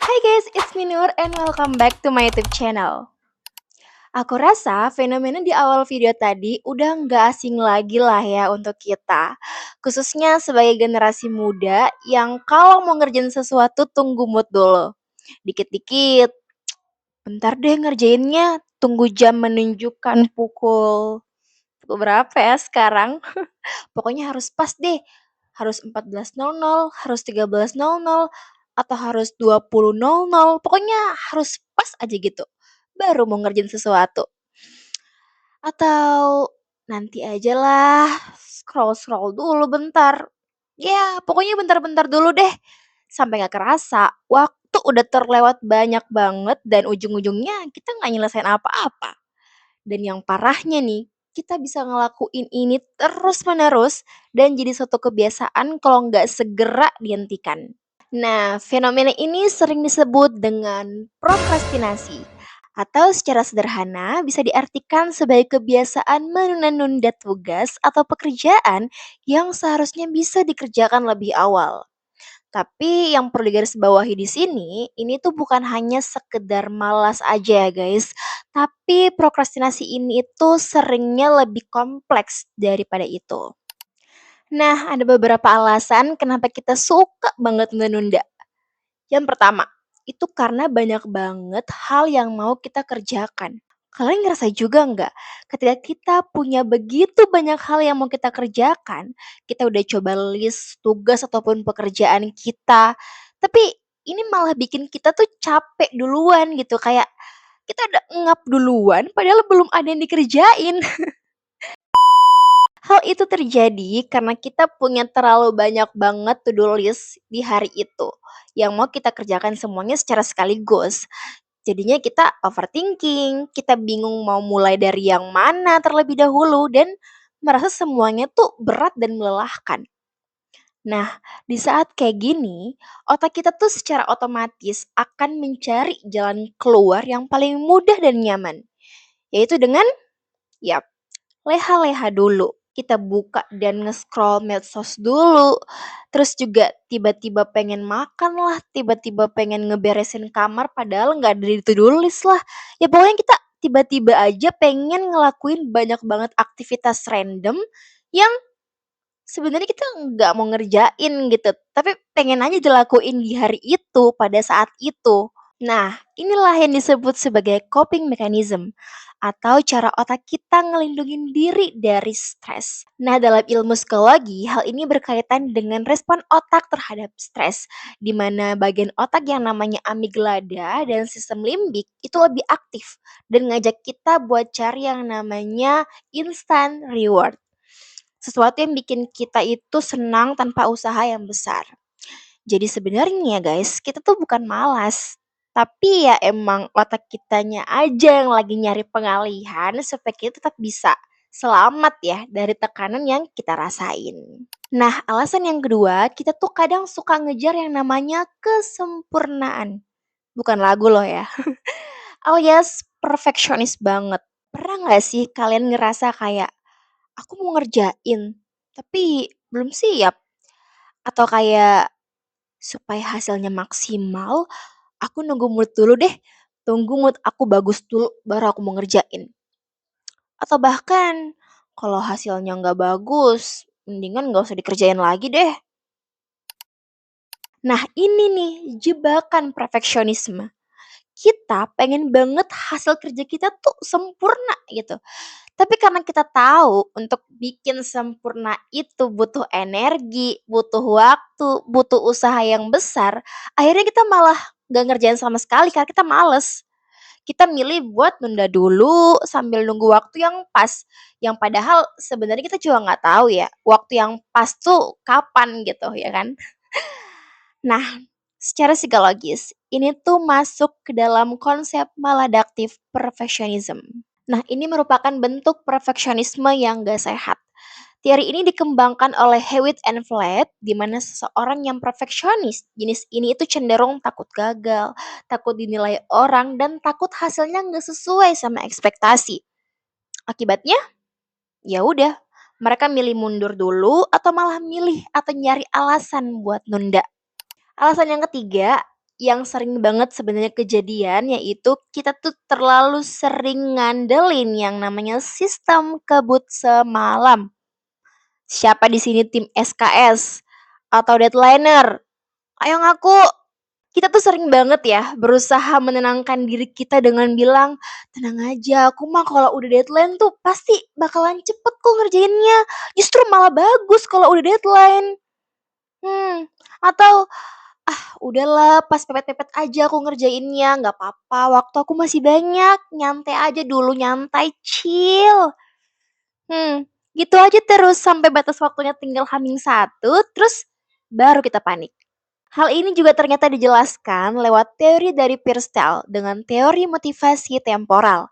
Hi guys, it's me Nur and welcome back to my YouTube channel. Aku rasa fenomena di awal video tadi udah nggak asing lagi lah ya untuk kita. Khususnya sebagai generasi muda yang kalau mau ngerjain sesuatu tunggu mood dulu. Dikit-dikit, bentar deh ngerjainnya, tunggu jam menunjukkan pukul berapa ya sekarang. Pokoknya harus pas deh. Harus 14.00, harus 13.00, atau harus 20.00. Pokoknya harus pas aja gitu. Baru mau ngerjain sesuatu. Atau nanti aja lah, scroll-scroll dulu bentar. Ya, pokoknya bentar-bentar dulu deh. Sampai gak kerasa, waktu udah terlewat banyak banget dan ujung-ujungnya kita gak nyelesain apa-apa. Dan yang parahnya nih, kita bisa ngelakuin ini terus-menerus dan jadi suatu kebiasaan kalau nggak segera dihentikan. Nah, fenomena ini sering disebut dengan prokrastinasi atau secara sederhana bisa diartikan sebagai kebiasaan menunda-nunda tugas atau pekerjaan yang seharusnya bisa dikerjakan lebih awal. Tapi yang perlu digarisbawahi di sini, ini tuh bukan hanya sekedar malas aja ya guys, tapi prokrastinasi ini itu seringnya lebih kompleks daripada itu. Nah, ada beberapa alasan kenapa kita suka banget menunda. Yang pertama, itu karena banyak banget hal yang mau kita kerjakan. Kalian ngerasa juga nggak? Ketika kita punya begitu banyak hal yang mau kita kerjakan, kita udah coba list tugas ataupun pekerjaan kita, tapi ini malah bikin kita tuh capek duluan gitu, kayak kita udah ngap duluan padahal belum ada yang dikerjain. Hal itu terjadi karena kita punya terlalu banyak banget to-do list di hari itu yang mau kita kerjakan semuanya secara sekaligus. Jadinya kita overthinking, kita bingung mau mulai dari yang mana terlebih dahulu dan merasa semuanya tuh berat dan melelahkan. Nah, di saat kayak gini, otak kita tuh secara otomatis akan mencari jalan keluar yang paling mudah dan nyaman, yaitu dengan, ya, leha-leha dulu. Kita buka dan nge-scroll medsos dulu. Terus juga tiba-tiba pengen makan lah, tiba-tiba pengen ngeberesin kamar padahal nggak ada di to-do list lah. Ya pokoknya kita tiba-tiba aja pengen ngelakuin banyak banget aktivitas random yang sebenarnya kita nggak mau ngerjain gitu, tapi pengen aja dilakuin di hari itu, pada saat itu. Nah, inilah yang disebut sebagai coping mechanism atau cara otak kita ngelindungin diri dari stres. Nah, dalam ilmu psikologi, hal ini berkaitan dengan respon otak terhadap stres, di mana bagian otak yang namanya amigdala dan sistem limbik itu lebih aktif dan ngajak kita buat cari yang namanya instant reward. Sesuatu yang bikin kita itu senang tanpa usaha yang besar. Jadi sebenarnya guys, kita tuh bukan malas, tapi ya emang otak kitanya aja yang lagi nyari pengalihan supaya kita tetap bisa selamat ya dari tekanan yang kita rasain. Nah, alasan yang kedua, kita tuh kadang suka ngejar yang namanya kesempurnaan. Bukan lagu loh ya. Alias perfeksionis banget. Pernah nggak sih kalian ngerasa kayak aku mau ngerjain, tapi belum siap? Atau kayak supaya hasilnya maksimal, aku nunggu mood dulu deh. Tunggu mood aku bagus dulu, baru aku mau ngerjain. Atau bahkan, kalau hasilnya nggak bagus, mendingan nggak usah dikerjain lagi deh. Nah ini nih, jebakan perfeksionisme. Kita pengen banget hasil kerja kita tuh sempurna gitu. Tapi karena kita tahu untuk bikin sempurna itu butuh energi, butuh waktu, butuh usaha yang besar, akhirnya kita malah gak ngerjain sama sekali karena kita males. Kita milih buat nunda dulu sambil nunggu waktu yang pas. Yang padahal sebenarnya kita juga nggak tahu ya, waktu yang pas tuh kapan gitu ya kan. Nah, secara psikologis, ini tuh masuk ke dalam konsep maladaptive perfectionism. Nah, ini merupakan bentuk perfeksionisme yang gak sehat. Teori ini dikembangkan oleh Hewitt and Flat, di mana seseorang yang perfeksionis jenis ini itu cenderung takut gagal, takut dinilai orang, dan takut hasilnya nggak sesuai sama ekspektasi. Akibatnya, ya udah, mereka milih mundur dulu atau malah milih atau nyari alasan buat nunda. Alasan yang ketiga, yang sering banget sebenarnya kejadian, yaitu kita tuh terlalu sering ngandelin yang namanya sistem kebut semalam. Siapa di sini tim SKS atau deadlineer? Ayo ngaku. Kita tuh sering banget ya berusaha menenangkan diri kita dengan bilang, "Tenang aja, aku mah kalau udah deadline tuh pasti bakalan cepet kok ngerjainnya. Justru malah bagus kalau udah deadline." Atau, "Ah, udahlah pas pepet-pepet aja aku ngerjainnya, nggak apa-apa, waktu aku masih banyak, nyantai aja dulu, nyantai, chill." Gitu aja terus sampai batas waktunya tinggal satu, terus baru kita panik. Hal ini juga ternyata dijelaskan lewat teori dari Pirstel dengan teori motivasi temporal.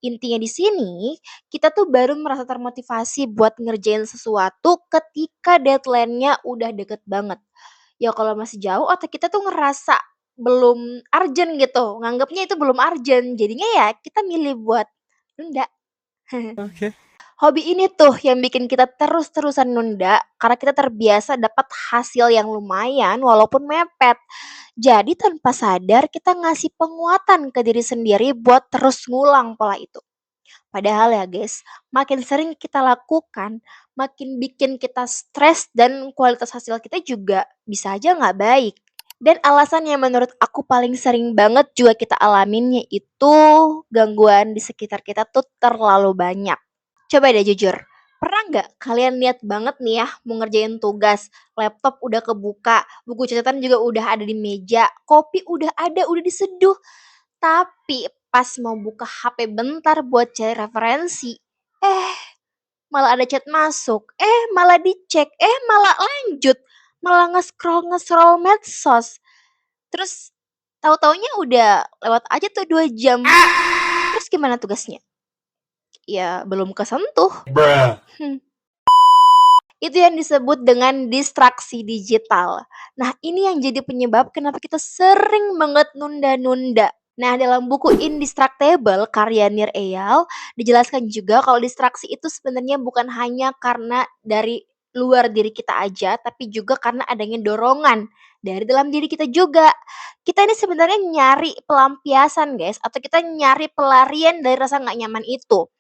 Intinya di sini, kita tuh baru merasa termotivasi buat ngerjain sesuatu ketika deadline-nya udah deket banget. Ya kalau masih jauh, otak kita tuh ngerasa belum urgent gitu, nganggapnya itu belum urgent. Jadinya ya kita milih buat nunda. Okay. Hobi ini tuh yang bikin kita terus-terusan nunda karena kita terbiasa dapat hasil yang lumayan walaupun mepet. Jadi tanpa sadar kita ngasih penguatan ke diri sendiri buat terus ngulang pola itu. Padahal ya guys, makin sering kita lakukan, makin bikin kita stres dan kualitas hasil kita juga bisa aja nggak baik. Dan alasan yang menurut aku paling sering banget juga kita alamin yaitu gangguan di sekitar kita tuh terlalu banyak. Coba deh jujur, pernah nggak kalian lihat banget nih ya mau ngerjain tugas, laptop udah kebuka, buku catatan juga udah ada di meja, kopi udah ada, udah diseduh, tapi pas mau buka HP bentar buat cari referensi, eh malah ada chat masuk, malah dicek, malah lanjut, malah nge-scroll medsos. Terus tahu-taunya udah lewat aja tuh 2 jam. Terus gimana tugasnya? Ya belum kesentuh. Bruh. Hmm. Itu yang disebut dengan distraksi digital. Nah, ini yang jadi penyebab kenapa kita sering banget nunda-nunda. Nah, dalam buku Indistractable karya Nir Eyal, dijelaskan juga kalau distraksi itu sebenarnya bukan hanya karena dari luar diri kita aja, tapi juga karena adanya dorongan dari dalam diri kita juga. Kita ini sebenarnya nyari pelampiasan, guys, atau kita nyari pelarian dari rasa nggak nyaman itu.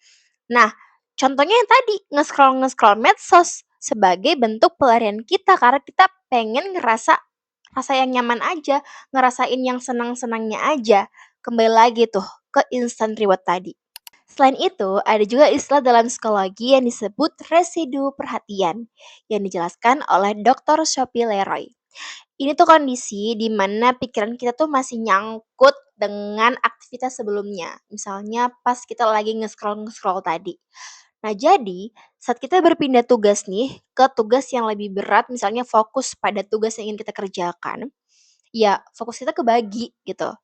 Nah, contohnya yang tadi, nge-scroll medsos sebagai bentuk pelarian kita karena kita pengen ngerasa rasa yang nyaman aja, ngerasain yang senang-senangnya aja. Kembali lagi tuh ke instant reward tadi. Selain itu, ada juga istilah dalam psikologi yang disebut residu perhatian yang dijelaskan oleh Dr. Sophie Leroy. Ini tuh kondisi di mana pikiran kita tuh masih nyangkut dengan aktivitas sebelumnya. Misalnya pas kita lagi nge-scroll tadi. Nah, jadi saat kita berpindah tugas nih ke tugas yang lebih berat, misalnya fokus pada tugas yang ingin kita kerjakan, ya fokus kita kebagi gitu.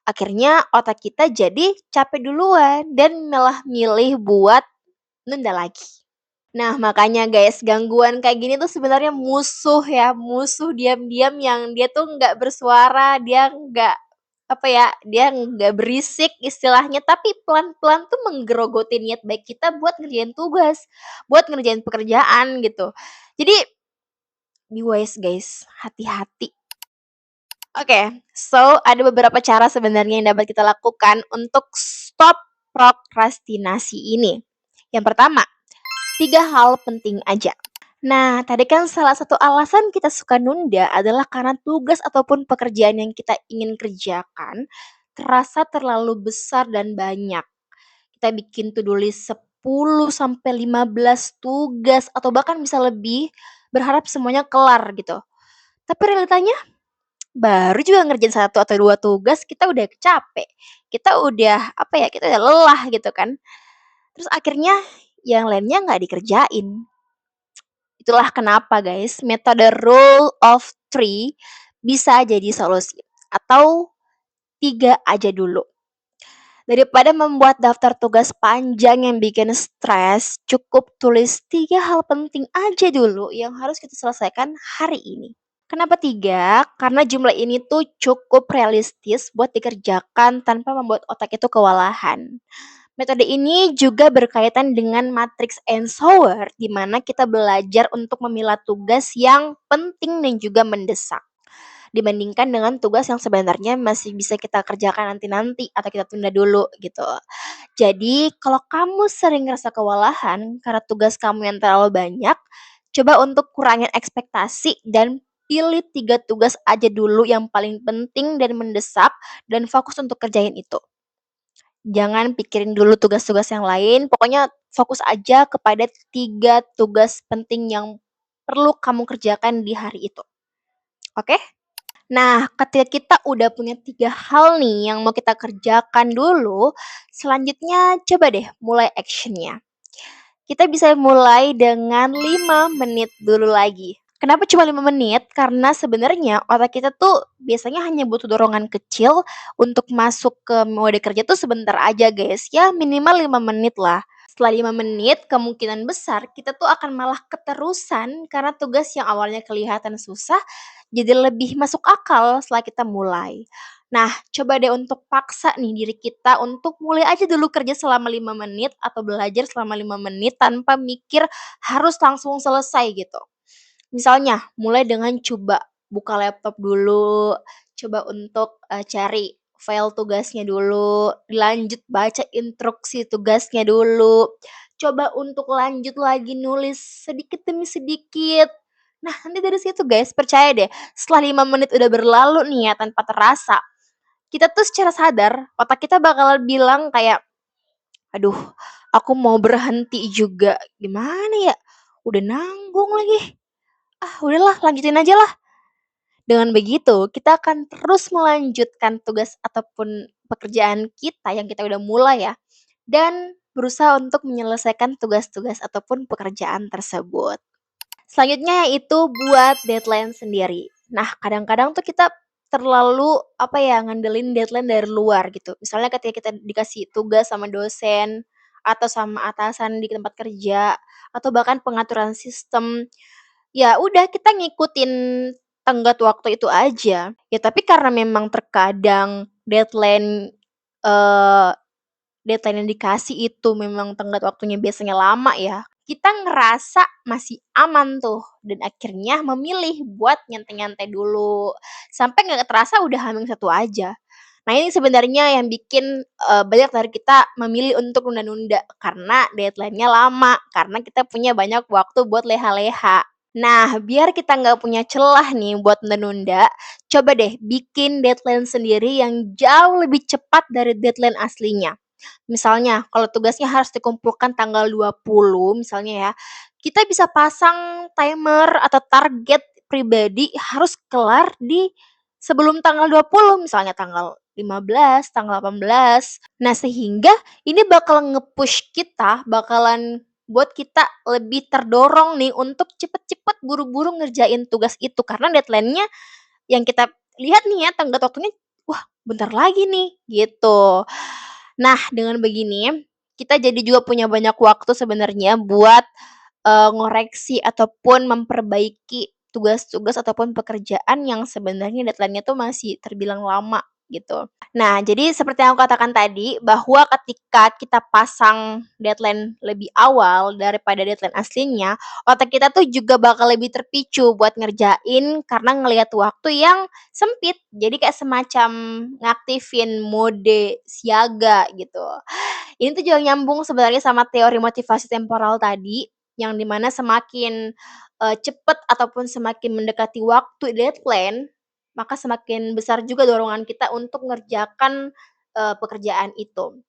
Akhirnya otak kita jadi capek duluan dan malah milih buat nunda lagi. Nah, makanya guys, gangguan kayak gini tuh sebenarnya musuh ya, musuh diam-diam yang dia tuh nggak bersuara, dia nggak apa ya, dia nggak berisik istilahnya, tapi pelan-pelan tuh menggerogoti niat baik kita buat ngerjain tugas, buat ngerjain pekerjaan gitu. Jadi be wise guys, hati-hati. Oke, so ada beberapa cara sebenarnya yang dapat kita lakukan untuk stop prokrastinasi ini. Yang pertama, 3 hal penting aja. Nah, tadi kan salah satu alasan kita suka nunda adalah karena tugas ataupun pekerjaan yang kita ingin kerjakan terasa terlalu besar dan banyak. Kita bikin to-do list 10 sampai 15 tugas atau bahkan bisa lebih, berharap semuanya kelar gitu. Tapi realitanya baru juga ngerjain satu atau 2 tugas kita udah capek. Kita udah apa ya, kita udah lelah gitu kan. Terus akhirnya yang lainnya nggak dikerjain. Itulah kenapa guys, metode rule of three bisa jadi solusi. Atau 3 aja dulu. Daripada membuat daftar tugas panjang yang bikin stres, cukup tulis 3 hal penting aja dulu yang harus kita selesaikan hari ini. Kenapa 3? Karena jumlah ini tuh cukup realistis buat dikerjakan tanpa membuat otak itu kewalahan. Metode ini juga berkaitan dengan matriks Eisenhower, di mana kita belajar untuk memilah tugas yang penting dan juga mendesak. dibandingkan dengan tugas yang sebenarnya masih bisa kita kerjakan nanti-nanti atau kita tunda dulu gitu. Jadi, kalau kamu sering ngerasa kewalahan karena tugas kamu yang terlalu banyak, coba untuk kurangin ekspektasi dan pilih 3 tugas aja dulu yang paling penting dan mendesak dan fokus untuk kerjain itu. Jangan pikirin dulu tugas-tugas yang lain, pokoknya fokus aja kepada 3 tugas penting yang perlu kamu kerjakan di hari itu, oke? Nah, ketika kita udah punya 3 hal nih yang mau kita kerjakan dulu, selanjutnya coba deh mulai actionnya. Kita bisa mulai dengan 5 menit dulu lagi. Kenapa cuma 5 menit? Karena sebenarnya otak kita tuh biasanya hanya butuh dorongan kecil untuk masuk ke mode kerja tuh sebentar aja, guys. Ya minimal 5 menit lah. Setelah 5 menit, kemungkinan besar kita tuh akan malah keterusan karena tugas yang awalnya kelihatan susah jadi lebih masuk akal setelah kita mulai. Nah, coba deh untuk paksa nih diri kita untuk mulai aja dulu kerja selama 5 menit atau belajar selama 5 menit tanpa mikir harus langsung selesai gitu. Misalnya, mulai dengan coba buka laptop dulu, coba untuk, cari file tugasnya dulu, lanjut baca instruksi tugasnya dulu, coba untuk lanjut lagi nulis sedikit demi sedikit. Nah, nanti dari situ guys, percaya deh, setelah 5 menit udah berlalu nih ya tanpa terasa, kita tuh secara sadar, otak kita bakal bilang kayak, "Aduh, aku mau berhenti juga, gimana ya? Udah nanggung lagi." Ah, udahlah lanjutin aja lah. Dengan begitu, kita akan terus melanjutkan tugas ataupun pekerjaan kita yang kita udah mulai ya, dan berusaha untuk menyelesaikan tugas-tugas ataupun pekerjaan tersebut. Selanjutnya yaitu buat deadline sendiri. Nah, kadang-kadang tuh kita terlalu, apa ya, ngandelin deadline dari luar gitu. Misalnya ketika kita dikasih tugas sama dosen, atau sama atasan di tempat kerja, atau bahkan pengaturan sistem, ya udah kita ngikutin tenggat waktu itu aja. Ya tapi karena memang terkadang eee, deadline yang dikasih itu memang tenggat waktunya biasanya lama ya, kita ngerasa masih aman tuh dan akhirnya memilih buat nyantai-nyantai dulu, sampai nggak terasa udah H-1 aja. Nah ini sebenarnya yang bikin, banyak dari kita memilih untuk nunda-nunda, karena deadline-nya lama, karena kita punya banyak waktu buat leha-leha. Nah, biar kita nggak punya celah nih buat menunda, coba deh bikin deadline sendiri yang jauh lebih cepat dari deadline aslinya. Misalnya, kalau tugasnya harus dikumpulkan tanggal 20 misalnya ya, kita bisa pasang timer atau target pribadi harus kelar di sebelum tanggal 20, misalnya tanggal 15, tanggal 18. Nah, sehingga ini bakal nge-push kita, bakalan buat kita lebih terdorong nih untuk cepet-cepet buru-buru ngerjain tugas itu karena deadline-nya yang kita lihat nih ya tenggat waktunya, wah bentar lagi nih gitu. Nah dengan begini, kita jadi juga punya banyak waktu sebenarnya buat, ngoreksi ataupun memperbaiki tugas-tugas ataupun pekerjaan yang sebenarnya deadline-nya tuh masih terbilang lama gitu. Nah, jadi seperti yang aku katakan tadi, bahwa ketika kita pasang deadline lebih awal daripada deadline aslinya, otak kita tuh juga bakal lebih terpicu buat ngerjain karena ngelihat waktu yang sempit. Jadi kayak semacam ngaktifin mode siaga gitu. Ini tuh juga nyambung sebenarnya sama teori motivasi temporal tadi, yang dimana semakin, cepet ataupun semakin mendekati waktu deadline, maka semakin besar juga dorongan kita untuk ngerjakan, pekerjaan itu.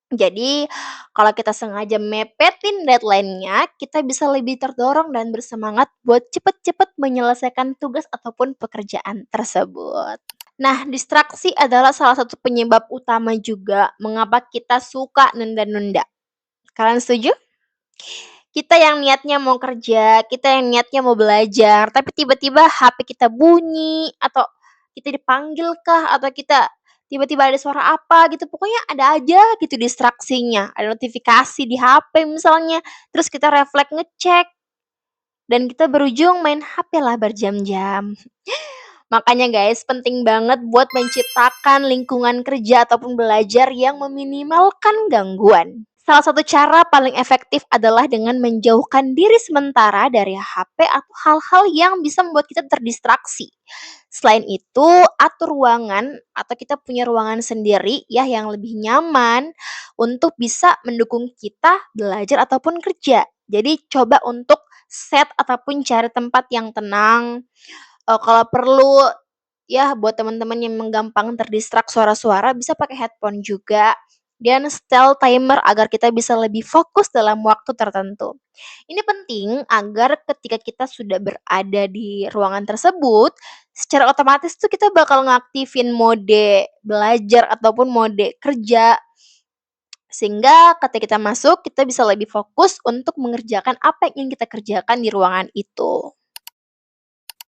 Jadi, kalau kita sengaja mepetin deadline-nya, kita bisa lebih terdorong dan bersemangat buat cepet-cepet menyelesaikan tugas ataupun pekerjaan tersebut. Nah, distraksi adalah salah satu penyebab utama juga mengapa kita suka nunda-nunda. Kalian setuju? Kita yang niatnya mau kerja, kita yang niatnya mau belajar, tapi tiba-tiba HP kita bunyi, atau kita dipanggil kah, atau kita tiba-tiba ada suara apa gitu, pokoknya ada aja gitu distraksinya, ada notifikasi di HP misalnya, terus kita refleks ngecek, dan kita berujung main HP lah berjam-jam. Makanya guys, penting banget buat menciptakan lingkungan kerja ataupun belajar yang meminimalkan gangguan. Salah satu cara paling efektif adalah dengan menjauhkan diri sementara dari HP atau hal-hal yang bisa membuat kita terdistraksi. Selain itu, atur ruangan atau kita punya ruangan sendiri ya yang lebih nyaman untuk bisa mendukung kita belajar ataupun kerja. Jadi coba untuk set ataupun cari tempat yang tenang. Kalau perlu ya buat teman-teman yang menggampang terdistrak suara-suara bisa pakai headphone juga dan setel timer agar kita bisa lebih fokus dalam waktu tertentu. Ini penting agar ketika kita sudah berada di ruangan tersebut, secara otomatis tuh kita bakal ngaktifin mode belajar ataupun mode kerja sehingga ketika kita masuk kita bisa lebih fokus untuk mengerjakan apa yang ingin kita kerjakan di ruangan itu.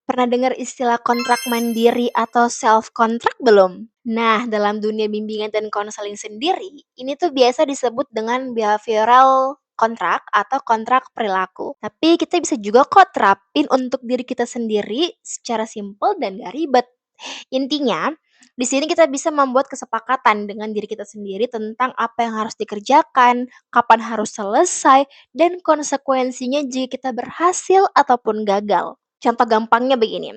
Pernah dengar istilah kontrak mandiri atau self kontrak belum? Nah, dalam dunia bimbingan dan konseling sendiri, ini tuh biasa disebut dengan behavioral kontrak atau kontrak perilaku. Tapi kita bisa juga kok terapin untuk diri kita sendiri secara simpel dan gak ribet. Intinya, di sini kita bisa membuat kesepakatan dengan diri kita sendiri tentang apa yang harus dikerjakan, kapan harus selesai, dan konsekuensinya jika kita berhasil ataupun gagal. Contoh gampangnya begini,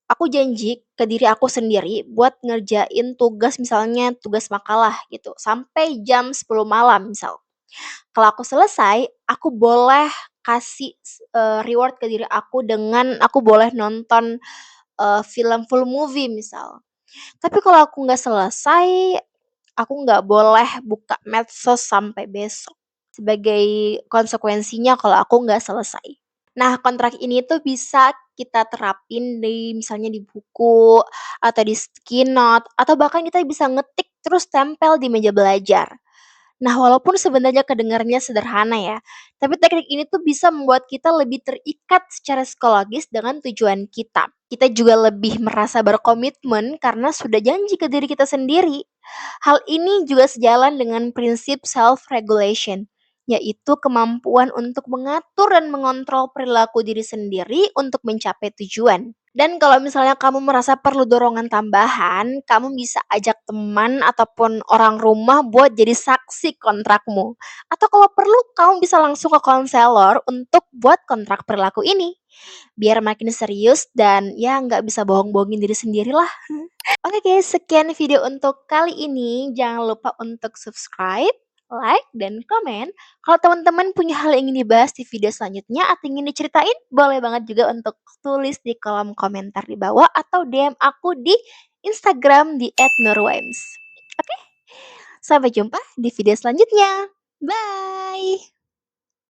aku janji ke diri aku sendiri buat ngerjain tugas misalnya tugas makalah gitu, sampai jam 10 malam misal. Kalau aku selesai, aku boleh kasih reward ke diri aku dengan aku boleh nonton, film full movie misal. Tapi kalau aku nggak selesai, aku nggak boleh buka medsos sampai besok, sebagai konsekuensinya kalau aku nggak selesai. Nah, kontrak ini tuh bisa kita terapin di misalnya di buku, atau di sticky note, atau bahkan kita bisa ngetik terus tempel di meja belajar. Nah, walaupun sebenarnya kedengarannya sederhana ya, tapi teknik ini tuh bisa membuat kita lebih terikat secara psikologis dengan tujuan kita. Kita juga lebih merasa berkomitmen karena sudah janji ke diri kita sendiri. Hal ini juga sejalan dengan prinsip self-regulation, yaitu kemampuan untuk mengatur dan mengontrol perilaku diri sendiri untuk mencapai tujuan. Dan kalau misalnya kamu merasa perlu dorongan tambahan, kamu bisa ajak teman ataupun orang rumah buat jadi saksi kontrakmu. Atau kalau perlu, kamu bisa langsung ke konselor untuk buat kontrak perilaku ini. Biar makin serius dan ya nggak bisa bohong-bohongin diri sendiri lah. Oke guys, sekian video untuk kali ini. Jangan lupa untuk subscribe, like, dan komen. Kalau teman-teman punya hal yang ingin dibahas di video selanjutnya atau ingin diceritain, boleh banget juga untuk tulis di kolom komentar di bawah atau DM aku di Instagram di @nurwimes. Oke, sampai jumpa di video selanjutnya. Bye!